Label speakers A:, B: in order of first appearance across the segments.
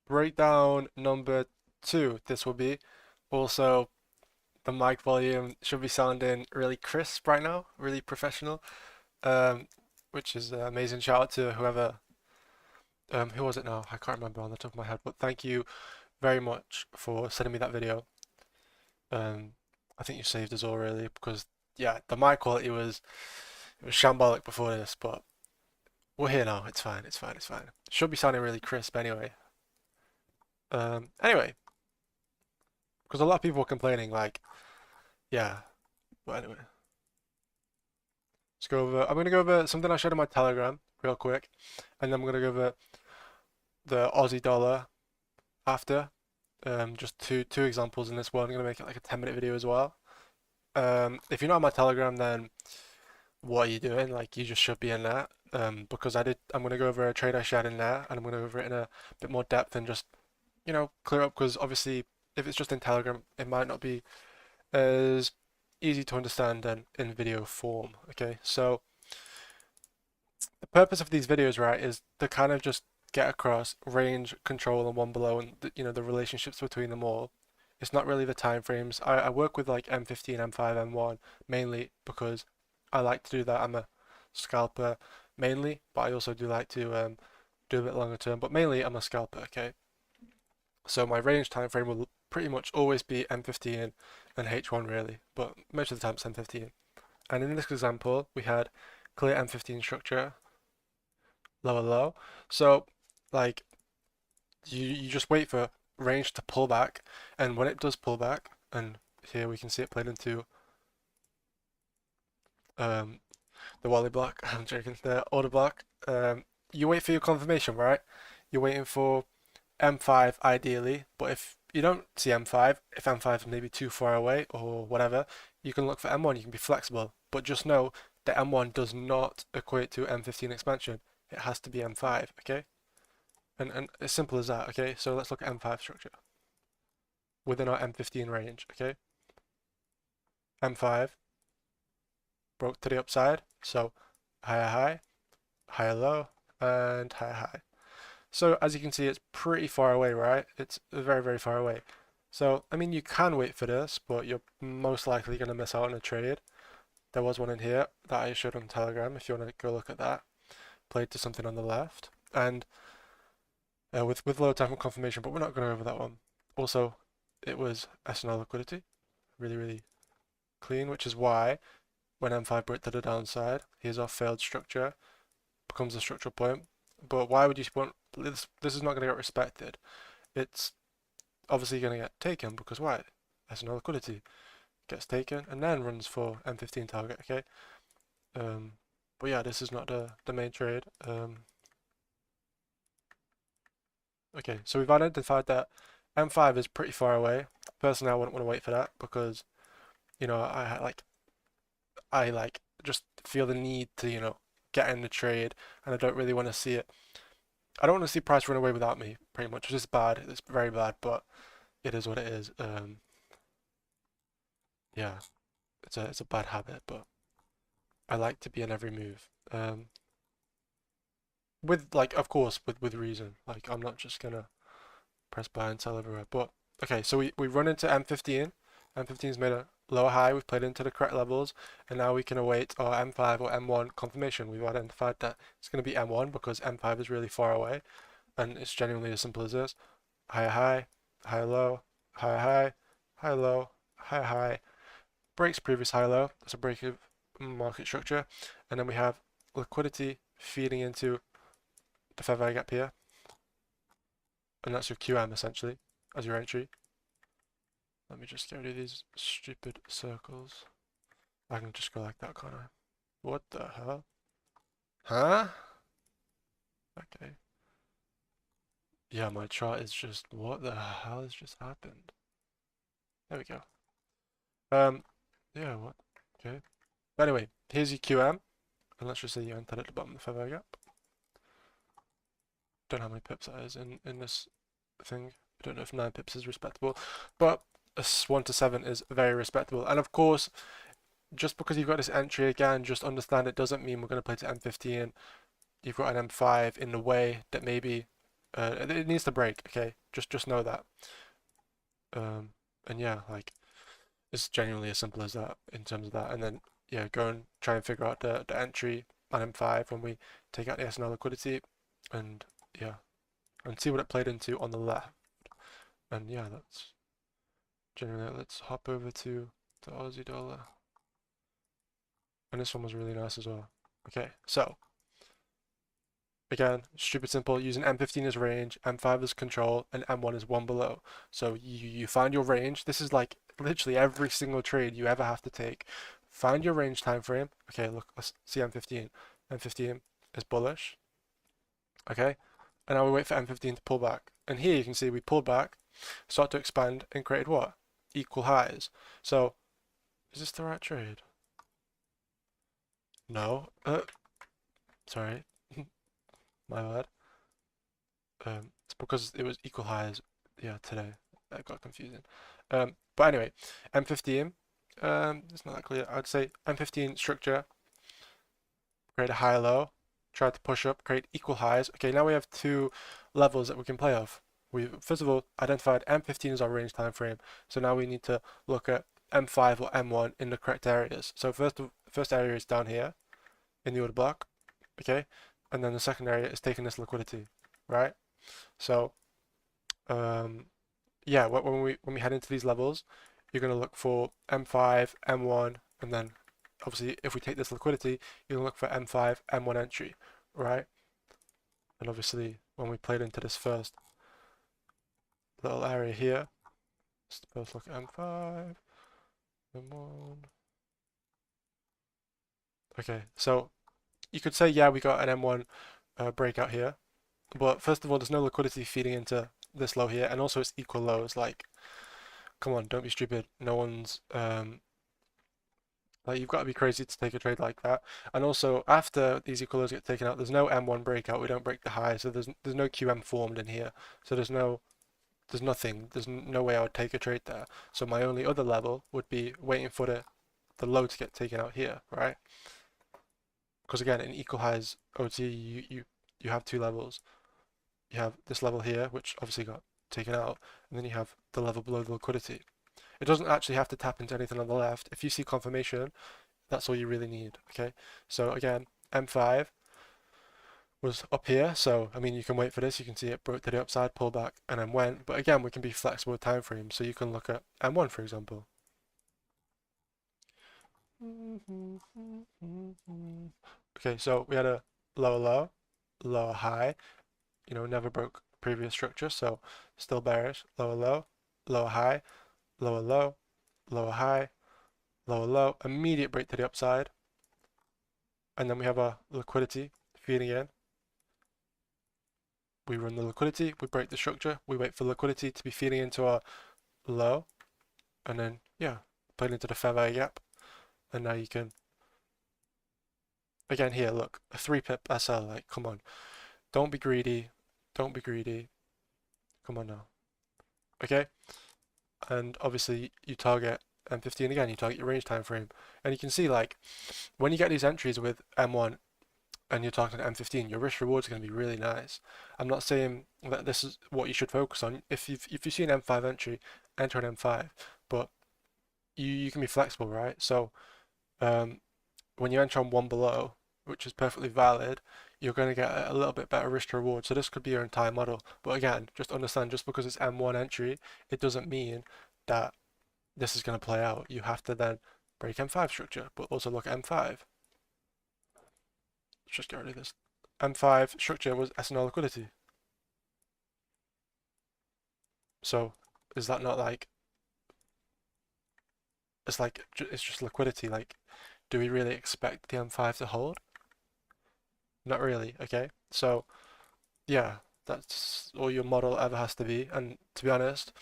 A: breakdown number 2, this will be. Also, the mic volume should be sounding really crisp right now, really professional, um, which is amazing. Shout out to whoever, who was it now? I can't remember on the top of my head, but thank you very much for sending me that video. Um, I think you saved us all really because yeah, the mic quality was shambolic before this, but we're here now. It's fine. It's fine. It's fine. It should be sounding really crisp anyway. Anyway, because a lot of people were complaining, like, yeah. But anyway, let's go over. I'm gonna go over something I showed on my Telegram real quick, and then I'm gonna go over the Aussie dollar after. Just two examples in this one. I'm gonna make it like a 10-minute video as well. If you're not on my Telegram, then what are you doing? Like, you just should be in there. Because I'm gonna go over a trade I shared in there, and I'm gonna go over it in a bit more depth and just, clear up. Because obviously, if it's just in Telegram, it might not be as easy to understand than in video form. Okay, so the purpose of these videos, right, is to kind of just get across range, control, and one below, and the relationships between them all. It's not really the time frames. I work with like M15, M5, M1 mainly because I like to do that. I'm a scalper mainly, but I also do like to do a bit longer term. But mainly, I'm a scalper. Okay, so my range time frame will pretty much always be M15 and H1 really, but most of the time it's M15. And in this example, we had clear M15 structure, lower low. So like you just wait for range to pull back, and when it does pull back, and here we can see it played into um, the Wally block, I'm joking, the order block. You wait for your confirmation, right? You're waiting for M5 ideally, but if you don't see M5, if M5 is maybe too far away or whatever, you can look for M1, you can be flexible. But just know that M1 does not equate to M15 expansion. It has to be M5, okay? And as simple as that, okay? So let's look at M5 structure within our M15 range, okay? M5 broke to the upside, so higher high, higher low, and higher high. So as you can see, it's pretty far away, right? It's very, very far away. So, I mean, you can wait for this, but you're most likely going to miss out on a trade. There was one in here that I showed on Telegram, if you want to go look at that. Played to something on the left, and with low time for confirmation, but we're not going to go over that one. Also, it was SNL liquidity, really, really clean, which is why when M5 broke to the downside, here's our failed structure, becomes a structural point. But why would you want this? This is not going to get respected. It's obviously going to get taken because why? SNL liquidity gets taken and then runs for M15 target. Okay. But yeah, this is not the main trade. Okay, so we've identified that M5 is pretty far away. Personally, I wouldn't want to wait for that because I just feel the need to get in the trade, and I don't really want to see it. I don't want to see price run away without me, pretty much. Which is bad. It's very bad, but it is what it is. Yeah, it's a bad habit, but I like to be in every move. With like, of course, with reason. Like, I'm not just gonna press buy and sell everywhere. But okay, so we run into M15. M15's made a lower high. We've played into the correct levels, and now we can await our M5 or M1 confirmation. We've identified that it's going to be M1 because M5 is really far away, and it's genuinely as simple as this: higher high, higher low, higher high, higher low, higher high. Breaks previous high low. That's a break of market structure, and then we have liquidity feeding into the fair value gap here, and that's your QM essentially as your entry. Let me just get rid of these stupid circles. I can just go like that, can't I? What the hell? Huh? Okay. Yeah, my chart is just, what the hell has just happened? There we go. Yeah, what? Okay. But anyway, here's your QM, and let's just say you entered at the bottom of the fair value gap. Don't know how many pips that is in this thing. I don't know if 9 pips is respectable, but a 1 to 7 is very respectable. And of course, just because you've got this entry again, just understand it doesn't mean we're going to play to M15. You've got an M5 in the way that maybe It needs to break, okay? Just know that. And yeah, like it's genuinely as simple as that in terms of that. And then yeah, go and try and figure out the entry on M5 when we take out the SNL liquidity, and yeah, and see what it played into on the left. And yeah, that's generally it. Let's hop over to the Aussie dollar. And this one was really nice as well. Okay, so again, stupid simple, using M15 as range, M5 as control, and M1 is one below. So you find your range. This is like literally every single trade you ever have to take. Find your range time frame. Okay, look, let's see M15. M15 is bullish. Okay, and now we wait for M15 to pull back. And here you can see we pulled back, start to expand, and created what? Equal highs. So, is this the right trade? No. Sorry. My bad. It's because it was equal highs, yeah, today. That got confusing. But anyway, M15, it's not that clear. I'd say M15 structure, create a high low, try to push up, create equal highs. Okay, now we have two levels that we can play off. We first of all identified M15 as our range time frame, so now we need to look at M5 or M1 in the correct areas. So first area is down here in the order block, okay, and then the second area is taking this liquidity, right? So yeah, when we head into these levels, you're going to look for M5, M1, and then obviously if we take this liquidity, you're going to look for M5, M1 entry, right? And obviously when we played into this first little area here, let's both look at M5, M1. Okay, so you could say, yeah, we got an M1 breakout here, but first of all, there's no liquidity feeding into this low here, and also it's equal lows. Like, come on, don't be stupid. No one's like, you've got to be crazy to take a trade like that. And also, after these equal lows get taken out, there's no M1 breakout. We don't break the high, so there's no QM formed in here. So there's nothing. There's no way I would take a trade there. So my only other level would be waiting for the low to get taken out here, right? Because again, in equal highs OT, you have two levels. You have this level here, which obviously got taken out, and then you have the level below the liquidity. It doesn't actually have to tap into anything on the left. If you see confirmation, that's all you really need, okay? So again, M5 was up here, so I mean you can wait for this, you can see it broke to the upside, pull back, and then went, but again we can be flexible with time frames, so you can look at M1 for example. Okay, so we had a lower low, lower high, you know, never broke previous structure, so still bearish, lower low, lower high, lower low, lower high, lower low, immediate break to the upside, and then we have a liquidity feeding in. We run the liquidity, we break the structure, we wait for liquidity to be feeding into our low, and then yeah, playing into the fair value gap, and now you can again here look, a 3 pip SL, like come on, don't be greedy, don't be greedy, come on now, okay? And obviously you target M15 again, you target your range time frame, and you can see like when you get these entries with M1 and you're talking M15, your risk reward is going to be really nice. I'm not saying that this is what you should focus on. If you see an M5 entry, enter an M5, but you can be flexible, right? So when you enter on one below, which is perfectly valid, you're going to get a little bit better risk to reward. So this could be your entire model. But again, just understand, just because it's M1 entry, it doesn't mean that this is going to play out. You have to then break M5 structure, but also look at M5. Let's just get rid of this. M5 structure was SNL liquidity. So is that not like, it's just liquidity, like do we really expect the M5 to hold? Not really, okay? So yeah, that's all your model ever has to be. And to be honest,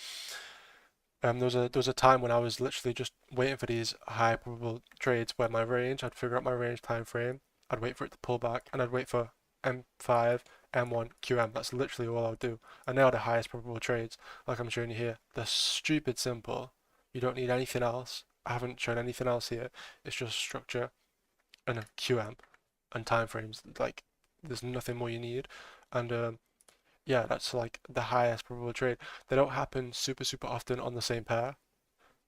A: there was a time when I was literally just waiting for these high probable trades where my range, I'd figure out my range time frame, I'd wait for it to pull back, and I'd wait for M5, M1, QM. That's literally all I would do. And they are the highest probable trades, like I'm showing you here. They're stupid simple. You don't need anything else. I haven't shown anything else here. It's just structure and a QM and time frames. Like there's nothing more you need. And yeah, that's like the highest probable trade. They don't happen super often on the same pair,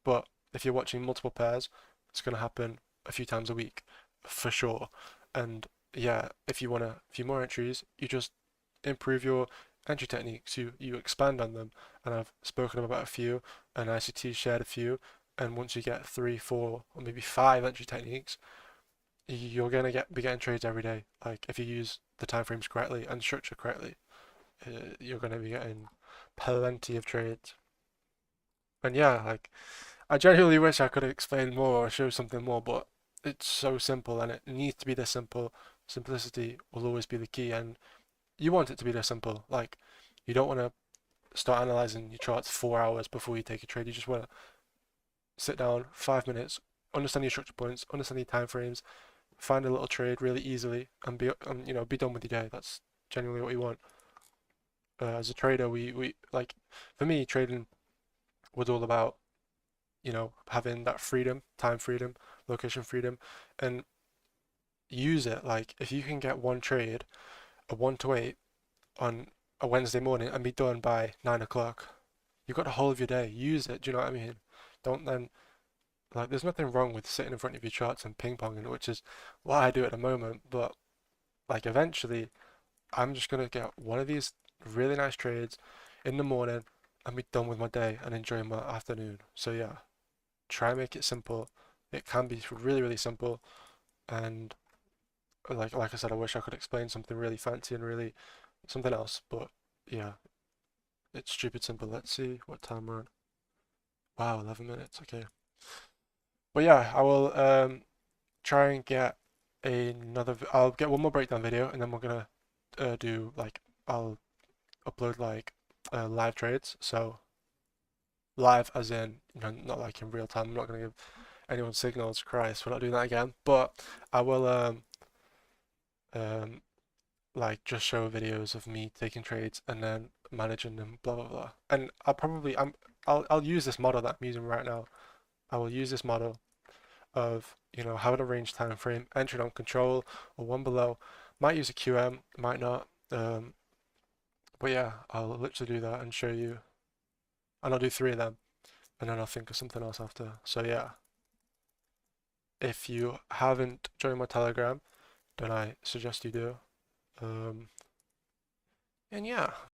A: but if you're watching multiple pairs, it's going to happen a few times a week for sure. And yeah, if you want a few more entries, you just improve your entry techniques. You expand on them, and I've spoken about a few, and ICT shared a few. And once you get 3, 4, or maybe 5 entry techniques, you're gonna be getting trades every day. Like if you use the time frames correctly and structure correctly, you're gonna be getting plenty of trades. And yeah, like I genuinely wish I could explain more or show something more, but it's so simple and it needs to be this simple. Simplicity will always be the key, and you want it to be this simple. Like you don't want to start analyzing your charts 4 hours before you take a trade. You just want to sit down 5 minutes, understand your structure points, understand your time frames, find a little trade really easily, and be done with your day. That's genuinely what you want. As a trader, we like for me, trading was all about having that freedom, time freedom, location freedom, and use it. Like if you can get one trade, a 1 to 8 on a Wednesday morning and be done by 9 o'clock, you've got the whole of your day. Use it. Do you know what I mean? Don't then like there's nothing wrong with sitting in front of your charts and ping ponging, which is what I do at the moment, but like eventually I'm just gonna get one of these really nice trades in the morning and be done with my day and enjoy my afternoon. So yeah, try and make it simple. It can be really simple, and like I said, I wish I could explain something really fancy and really something else, but yeah, it's stupid simple. Let's see what time we're on. Wow, 11 minutes. Okay. But yeah, I will try and get I'll get one more breakdown video, and then we're gonna do like I'll upload like live trades. So live as in not like in real time. I'm not gonna give anyone signals. Christ, we're not doing that again. But I will um like just show videos of me taking trades and then managing them, blah blah blah. And I'll use this model that I'm using right now. I will use this model of having a range time frame, entering on control or one below. Might use a QM, might not. But yeah, I'll literally do that and show you, and I'll do 3 of them, and then I'll think of something else after. So yeah, if you haven't joined my Telegram, then I suggest you do. And yeah.